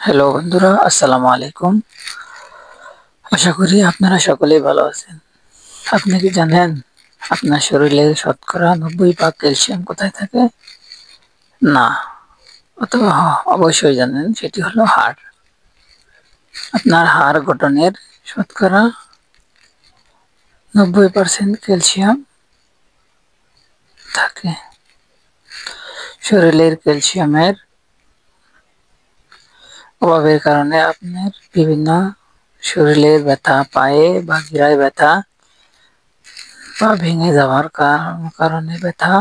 Hello বন্ধুরা, আসসালামু আলাইকুম। আশা করি আপনারা সকলেই ভালো আছেন। আপনি কি জানেন আপনার শরীরে শতকরা 90 ভাগ ক্যালসিয়াম কোথায় থাকে? না, অথবা অবশ্যই জানেন, সেটি হলো হাড়। আপনার হাড় গঠনের শতকরা 90% ক্যালসিয়াম থাকে। শরীরের ক্যালসিয়ামের অভাবের কারণে আপনার বিভিন্ন শরীরের ব্যথা, পায়ে বা গিরায় ব্যথা, পা ভেঙে যাওয়ার কারণে ব্যথা,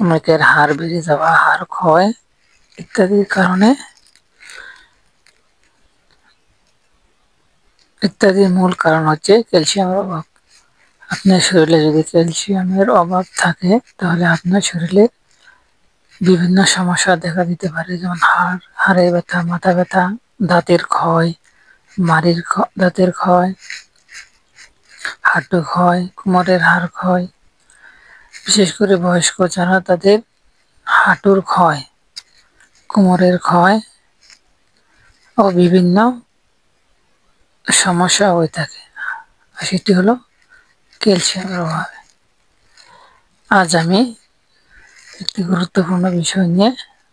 অনেকের হাড় বেড়ে যাওয়া, হাড় ক্ষয় ইত্যাদির কারণে ইত্যাদির মূল কারণ হচ্ছে ক্যালসিয়ামের অভাব। আপনার শরীরে যদি ক্যালসিয়ামের অভাব থাকে তাহলে আপনার শরীরে বিভিন্ন সমস্যা দেখা দিতে পারে, যেমন হাড়ে ব্যথা, মাথা ব্যথা, দাঁতের ক্ষয়, দাঁতের ক্ষয়, হাঁটু ক্ষয়, কোমরের হাড় ক্ষয়। বিশেষ করে বয়স্ক যারা, তাদের হাঁটুর ক্ষয়, কোমরের ক্ষয় ও বিভিন্ন সমস্যা হয়ে থাকে, আর সেটি হলো ক্যালসিয়ামের অভাবে। আজ আমি একটি গুরুত্বপূর্ণ বিষয় নিয়ে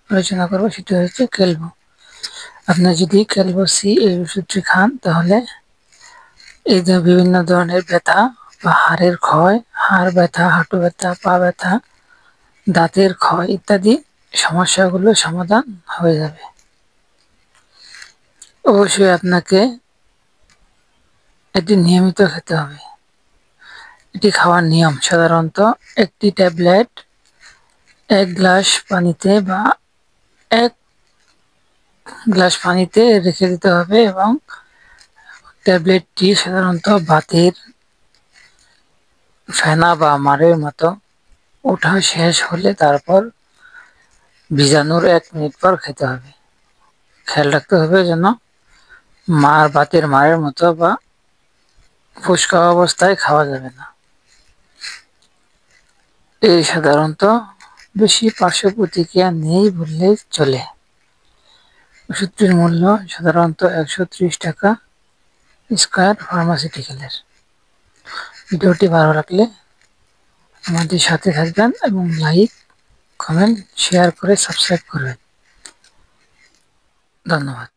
আলোচনা করব, সেটি হচ্ছে কেলবো। আপনি যদি কেলবো সি এই ওষুধটি খান তাহলে এই যে বিভিন্ন ধরনের ব্যথা বা হাড়ের ক্ষয়, হাড় ব্যথা, হাঁটু ব্যথা, পা ব্যথা, দাঁতের ক্ষয় ইত্যাদি সমস্যাগুলো সমাধান হয়ে যাবে। অবশ্যই আপনাকে এটি নিয়মিত খেতে হবে। এটি খাওয়ার নিয়ম সাধারণত একটি ট্যাবলেট 1 গ্লাস পানিতে বা 1 গ্লাস পানিতে রেখে দিতে হবে, এবং ট্যাবলেটটি সাধারণত বাতের ফেনা বা মারের মতো ওঠা শেষ হলে তারপর ভিজানোর 1 মিনিট পর খেতে হবে। খেয়াল রাখতে হবে যেন বাতের মারের মতো বা ফুসকা অবস্থায় খাওয়া যাবে না। এই সাধারণত বেশি পার্শ্ব প্রতিক্রিয়া নেই বললেই চলে। ওষুধটির মূল্য সাধারণত 130 টাকা স্কয়ার ফার্মাসিউটিক্যালের। ভিডিওটি ভালো লাগলে আমাদের সাথে থাকবেন এবং লাইক, কমেন্ট, শেয়ার করে সাবস্ক্রাইব করবেন। ধন্যবাদ।